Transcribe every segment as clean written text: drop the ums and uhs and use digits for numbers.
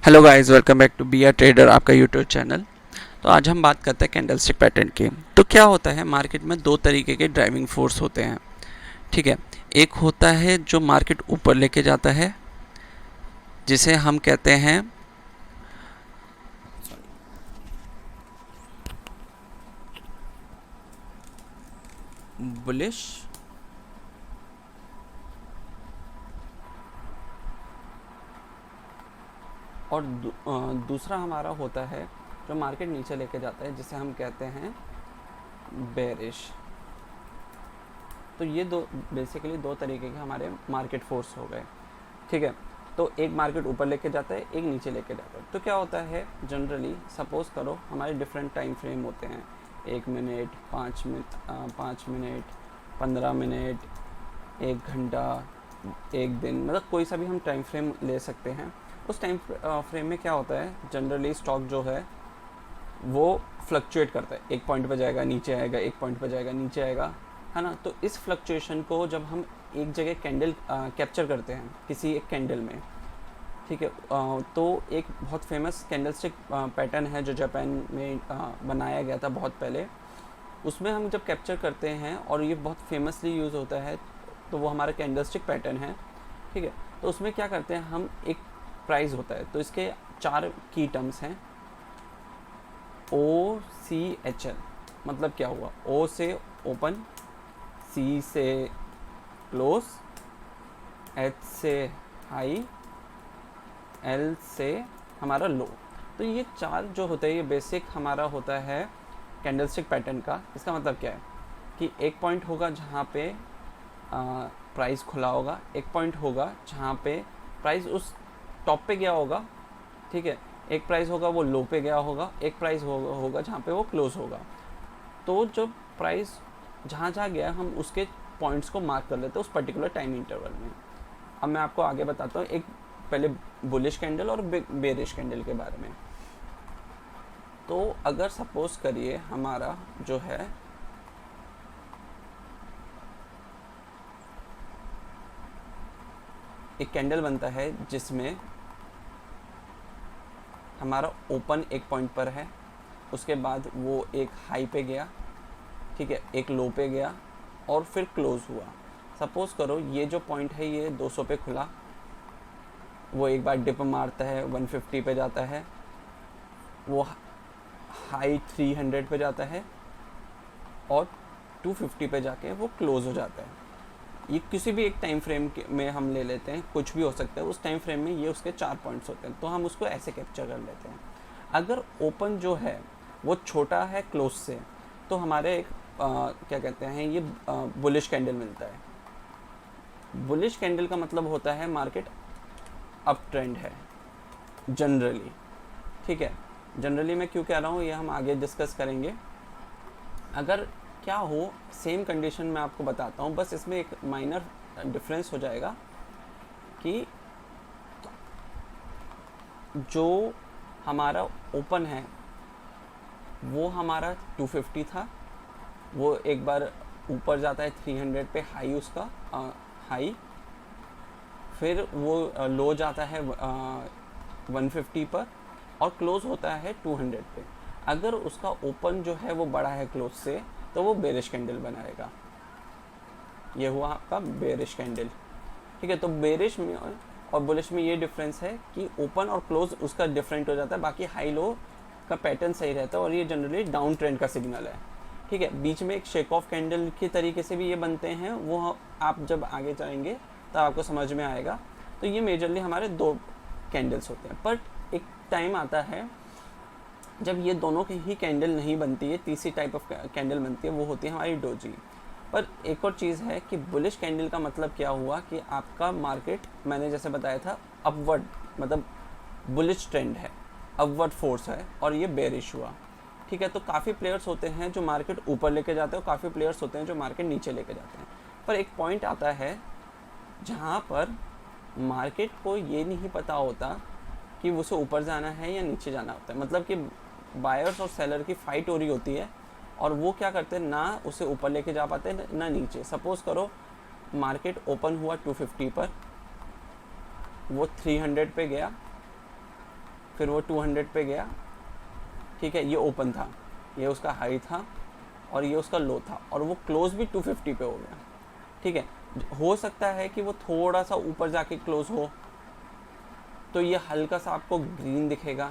Hello guys, welcome back to B R trader, आपका YouTube channel. तो आज हम बात करते हैं कैंडलस्टिक पैटर्न की। तो क्या होता है, मार्केट में दो तरीके के ड्राइविंग फोर्स होते हैं। ठीक है, एक होता है जो मार्केट ऊपर लेके जाता है, जिसे हम कहते हैं बुलिश, और दूसरा हमारा होता है जो मार्केट नीचे लेके जाता है, जिसे हम कहते हैं बेरिश। तो ये दो बेसिकली दो तरीके के हमारे मार्केट फोर्स हो गए। ठीक है, तो एक मार्केट ऊपर लेके जाता है, एक नीचे लेके जाता है। तो क्या होता है, जनरली सपोज करो हमारे डिफरेंट टाइम फ्रेम होते हैं, 1 मिनट, 5 मिनट, 15 मिनट, 1 घंटा, 1 दिन, मतलब कोई सा भी हम टाइम फ्रेम ले सकते हैं। उस टाइम फ्रेम में क्या होता है, जनरली स्टॉक जो है वो फ्लक्चुएट करता है, एक पॉइंट पर जाएगा नीचे आएगा, एक पॉइंट पर जाएगा नीचे आएगा, है ना। तो इस फ्लक्चुएशन को जब हम एक जगह कैंडल कैप्चर करते हैं किसी एक कैंडल में, ठीक है, तो एक बहुत फेमस कैंडलस्टिक पैटर्न है जो जापान में बनाया गया था बहुत पहले। उसमें हम जब कैप्चर करते हैं और ये बहुत फेमसली यूज़ होता है, तो वो हमारा कैंडलस्टिक पैटर्न है। ठीक है, तो उसमें क्या करते हैं हम, एक प्राइस होता है, तो इसके 4 की टर्म्स हैं। OCHL मतलब क्या हुआ, O से ओपन, C से क्लोज, H से हाई, L से हमारा लो। तो ये 4 जो होते हैं, ये बेसिक हमारा होता है कैंडलस्टिक पैटर्न का। इसका मतलब क्या है कि एक पॉइंट होगा जहाँ पे प्राइस खुला होगा, एक पॉइंट होगा जहाँ पे प्राइस उस टॉप पे गया होगा, ठीक है, एक प्राइस होगा वो लो पे गया होगा, एक प्राइस होगा जहाँ पे वो क्लोज होगा। तो जब प्राइस जहाँ जहाँ गया, हम उसके पॉइंट्स को मार्क कर लेते हैं उस पर्टिकुलर टाइम इंटरवल में। अब मैं आपको आगे बताता हूँ एक पहले बुलिश कैंडल और बेरिश कैंडल के बारे में। तो अगर सपोज करिए हमारा जो है एक कैंडल बनता है जिसमें हमारा ओपन एक पॉइंट पर है, उसके बाद वो एक हाई पे गया, ठीक है, एक लो पे गया और फिर क्लोज हुआ। सपोज करो ये जो पॉइंट है ये 200 पे खुला, वो एक बार डिप मारता है, 150 पे जाता है, वो हाई 300 पे जाता है और 250 पे जाके वो क्लोज हो जाता है। ये किसी भी एक टाइम फ्रेम में हम ले लेते हैं, कुछ भी हो सकता है, उस टाइम फ्रेम में ये उसके 4 पॉइंट्स होते हैं, तो हम उसको ऐसे कैप्चर कर लेते हैं। अगर ओपन जो है वो छोटा है क्लोज से, तो हमारे एक क्या कहते हैं, ये बुलिश कैंडल मिलता है। बुलिश कैंडल का मतलब होता है मार्केट अप ट्रेंड है जनरली। ठीक है, जनरली मैं क्यों कह रहा हूँ ये हम आगे डिस्कस करेंगे। अगर क्या हो सेम कंडीशन में आपको बताता हूँ, बस इसमें एक माइनर डिफरेंस हो जाएगा कि जो हमारा ओपन है वो हमारा 250 था, वो एक बार ऊपर जाता है 300 पे, हाई उसका हाई, फिर वो लो जाता है 150 पर और क्लोज होता है 200 पे। अगर उसका ओपन जो है वो बड़ा है क्लोज से, तो वो बेरिश कैंडल बनाएगा। ये हुआ आपका बेरिश कैंडल। ठीक है, तो बेरिश में और बुलिश में ये डिफरेंस है कि ओपन और क्लोज उसका डिफरेंट हो जाता है, बाकी हाई लो का पैटर्न सही रहता है और ये जनरली डाउन ट्रेंड का सिग्नल है। ठीक है, बीच में एक शेक ऑफ कैंडल के तरीके से भी ये बनते हैं, वो आप जब आगे जाएंगे तो आपको समझ में आएगा। तो ये मेजरली हमारे 2 कैंडल्स होते हैं, बट एक टाइम आता है जब ये दोनों की ही कैंडल नहीं बनती है, तीसरी टाइप ऑफ कैंडल बनती है, वो होती है हमारी डोजी। पर एक और चीज़ है कि बुलिश कैंडल का मतलब क्या हुआ कि आपका मार्केट, मैंने जैसे बताया था, अपवर्ड, मतलब बुलिश ट्रेंड है, अपवर्ड फोर्स है, और ये बेरिश हुआ। ठीक है, तो काफ़ी प्लेयर्स होते हैं जो मार्केट ऊपर लेके जाते हैं और काफ़ी प्लेयर्स होते हैं जो मार्केट नीचे लेके जाते हैं। पर एक पॉइंट आता है जहाँ पर मार्केट को ये नहीं पता होता कि उसे ऊपर जाना है या नीचे जाना होता है, मतलब कि बायर्स और सेलर की फाइट हो रही होती है और वो क्या करते हैं, ना उसे ऊपर लेके जा पाते हैं ना नीचे। सपोज करो मार्केट ओपन हुआ 250 पर, वो 300 पे गया, फिर वो 200 पे गया, ठीक है, ये ओपन था, ये उसका हाई था और ये उसका लो था, और वो क्लोज भी 250 पे हो गया, ठीक है। हो सकता है कि वो थोड़ा सा ऊपर जाके क्लोज तो ये हल्का सा आपको ग्रीन दिखेगा,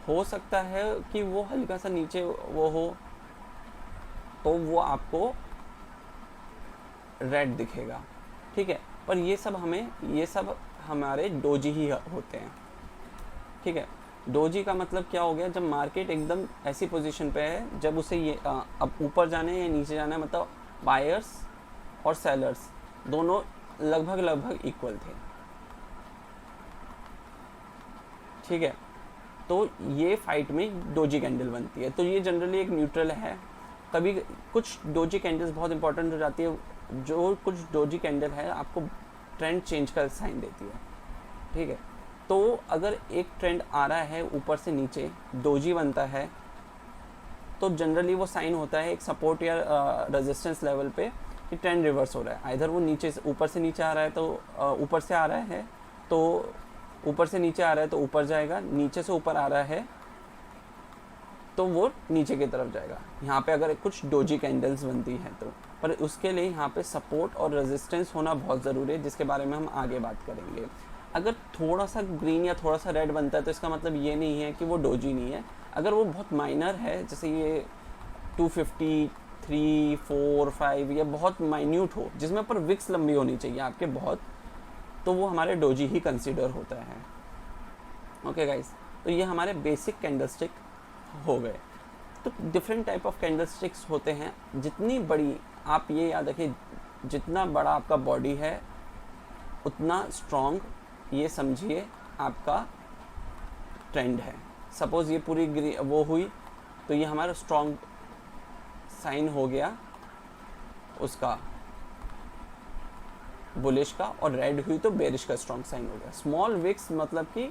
हो सकता है कि वो हल्का सा नीचे वो हो तो वो आपको रेड दिखेगा, ठीक है। पर ये सब हमारे डोजी ही होते हैं, ठीक है। डोजी का मतलब क्या हो गया, जब मार्केट एकदम ऐसी पोजीशन पे है जब उसे ये अब ऊपर जाने या नीचे जाना है, मतलब बायर्स और सेलर्स दोनों लगभग इक्वल थे, ठीक है। तो ये फाइट में डोजी कैंडल बनती है, तो ये जनरली एक न्यूट्रल है। कभी कुछ डोजी कैंडल्स बहुत इंपॉर्टेंट हो जाती है, जो कुछ डोजी कैंडल है आपको ट्रेंड चेंज का साइन देती है, ठीक है। तो अगर एक ट्रेंड आ रहा है ऊपर से नीचे, डोजी बनता है, तो जनरली वो साइन होता है एक सपोर्ट या रेजिस्टेंस लेवल पे कि ट्रेंड रिवर्स हो रहा है। आइधर वो नीचे से ऊपर से नीचे आ रहा है तो ऊपर से आ रहा है तो ऊपर से नीचे आ रहा है तो ऊपर जाएगा, नीचे से ऊपर आ रहा है तो वो नीचे की तरफ जाएगा। यहाँ पे अगर कुछ डोजी कैंडल्स बनती हैं तो, पर उसके लिए यहाँ पे सपोर्ट और रेजिस्टेंस होना बहुत ज़रूरी है, जिसके बारे में हम आगे बात करेंगे। अगर थोड़ा सा ग्रीन या थोड़ा सा रेड बनता है तो इसका मतलब ये नहीं है कि वो डोजी नहीं है। अगर वो बहुत माइनर है, जैसे ये 250, 3, 4, 5 या बहुत माइन्यूट हो, जिसमें पर विक्स लंबी होनी चाहिए आपके बहुत, तो वो हमारे डोजी ही कंसीडर होता है। ओके गाइस, तो ये हमारे बेसिक कैंडलस्टिक हो गए। तो डिफरेंट टाइप ऑफ कैंडलस्टिक्स होते हैं। जितनी बड़ी, आप ये याद रखिए, जितना बड़ा आपका बॉडी है उतना स्ट्रॉन्ग ये समझिए आपका ट्रेंड है। सपोज़ ये पूरी वो हुई तो ये हमारा स्ट्रॉन्ग साइन हो गया उसका बुलिश का, और रेड हुई तो बेरिश का स्ट्रॉन्ग साइन हो गया। स्मॉल विक्स मतलब कि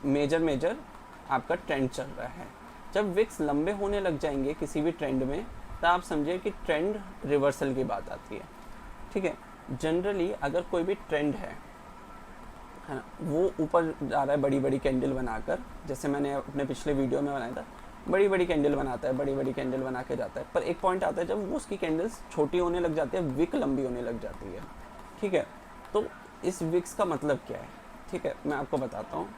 मेजर आपका ट्रेंड चल रहा है। जब विक्स लंबे होने लग जाएंगे किसी भी ट्रेंड में, तो आप समझिए कि ट्रेंड रिवर्सल की बात आती है, ठीक है। जनरली अगर कोई भी ट्रेंड है ना, वो ऊपर जा रहा है बड़ी बड़ी कैंडल बनाकर, जैसे मैंने अपने पिछले वीडियो में बनाया था, बड़ी बड़ी कैंडल बनाता है, बड़ी बड़ी कैंडल बना के जाता है, पर एक पॉइंट आता है जब वो उसकी कैंडल्स छोटी होने लग जाती है, विक लंबी होने लग जाती है, ठीक है। तो इस विक्स का मतलब क्या है, ठीक है, मैं आपको बताता हूँ।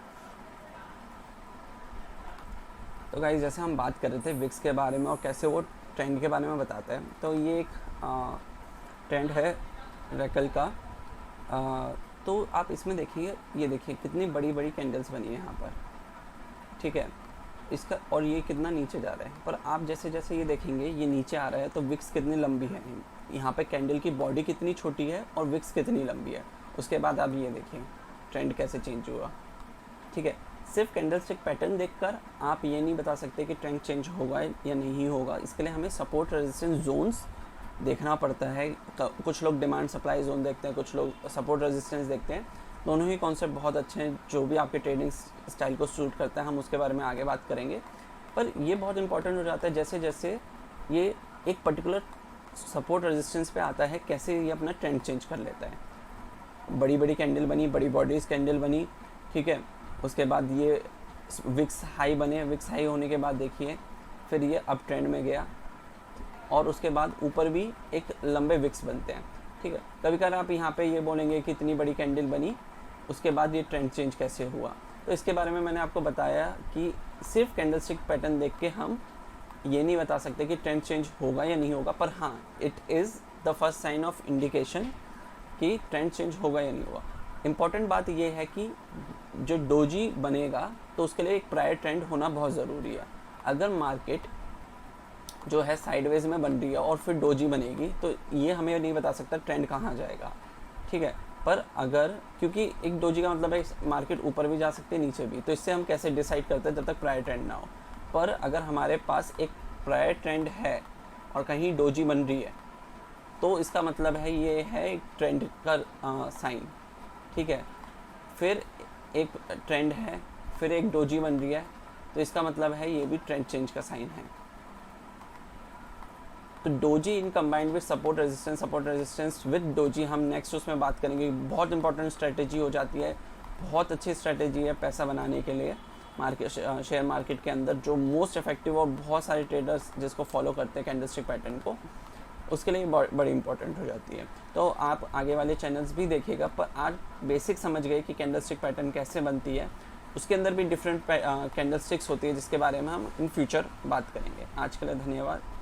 तो गाइस, जैसे हम बात कर रहे थे विक्स के बारे में और कैसे वो ट्रेंड के बारे में बताते हैं, तो ये एक ट्रेंड है रेकल का। तो आप इसमें देखिए, ये देखिए कितनी बड़ी बड़ी कैंडल्स बनी है यहाँ पर, ठीक है, इसका, और ये कितना नीचे जा रहा है। पर आप जैसे जैसे ये देखेंगे ये नीचे आ रहा है तो विक्स कितनी लंबी है, यहाँ पे कैंडल की बॉडी कितनी छोटी है और विक्स कितनी लंबी है। उसके बाद आप ये देखिए ट्रेंड कैसे चेंज हुआ, ठीक है। सिर्फ कैंडलस्टिक पैटर्न देखकर आप ये नहीं बता सकते कि ट्रेंड चेंज होगा या नहीं होगा। इसके लिए हमें सपोर्ट रेजिस्टेंस जोन्स देखना पड़ता है। कुछ लोग डिमांड सप्लाई जोन देखते हैं, कुछ लोग सपोर्ट रेजिस्टेंस देखते हैं। दोनों ही कॉन्सेप्ट बहुत अच्छे हैं, जो भी आपके ट्रेडिंग स्टाइल को सूट करता है, हम उसके बारे में आगे बात करेंगे। पर ये बहुत इंपॉर्टेंट हो जाता है जैसे जैसे ये एक पर्टिकुलर सपोर्ट रेजिस्टेंस पे आता है, कैसे ये अपना ट्रेंड चेंज कर लेता है। बड़ी बड़ी कैंडल बनी, बड़ी बॉडीज कैंडल बनी, ठीक है। उसके बाद ये विक्स हाई बने, विक्स हाई होने के बाद देखिए फिर ये अप ट्रेंड में गया, और उसके बाद ऊपर भी एक लंबे विक्स बनते हैं, ठीक है। कभी कभार आप यहाँ पे ये बोलेंगे कि इतनी बड़ी कैंडल बनी, उसके बाद ये ट्रेंड चेंज कैसे हुआ। तो इसके बारे में मैंने आपको बताया कि सिर्फ कैंडलस्टिक पैटर्न देख के हम ये नहीं बता सकते कि ट्रेंड चेंज होगा या नहीं होगा, पर हाँ, it is the first sign of indication कि ट्रेंड चेंज होगा या नहीं होगा। इम्पॉर्टेंट बात यह है कि जो डोजी बनेगा तो उसके लिए एक प्रायर ट्रेंड होना बहुत ज़रूरी है। अगर मार्केट जो है साइडवेज में बन रही है और फिर डोजी बनेगी तो ये हमें नहीं बता सकता ट्रेंड कहाँ जाएगा, ठीक है। पर अगर, क्योंकि एक डोजी का मतलब है मार्केट ऊपर भी जा सकती है नीचे भी, तो इससे हम कैसे डिसाइड करते हैं जब तक प्रायर ट्रेंड ना हो। पर अगर हमारे पास एक प्रायर ट्रेंड है और कहीं डोजी बन रही है तो इसका मतलब है ये है एक ट्रेंड का साइन, ठीक है। फिर एक ट्रेंड है, फिर एक डोजी बन रही है, तो इसका मतलब है ये भी ट्रेंड चेंज का साइन है। तो doji in combined with support resistance with doji हम नेक्स्ट उसमें बात करेंगे। बहुत इंपॉर्टेंट स्ट्रेटेजी हो जाती है, बहुत अच्छी स्ट्रेटेजी है पैसा बनाने के लिए मार्केट, शेयर मार्केट के अंदर, जो मोस्ट इफेक्टिव और बहुत सारे ट्रेडर्स जिसको फॉलो करते हैं कैंडलस्टिक पैटर्न को, उसके लिए बड़ी इंपॉर्टेंट हो जाती है। तो आप आगे वाले चैनल्स भी देखिएगा, पर आज बेसिक समझ गए कि कैंडलस्टिक पैटर्न कैसे बनती है। उसके अंदर भी डिफरेंट कैंडलस्टिक्स होती है जिसके बारे में हम इन फ्यूचर बात करेंगे। आज के लिए धन्यवाद।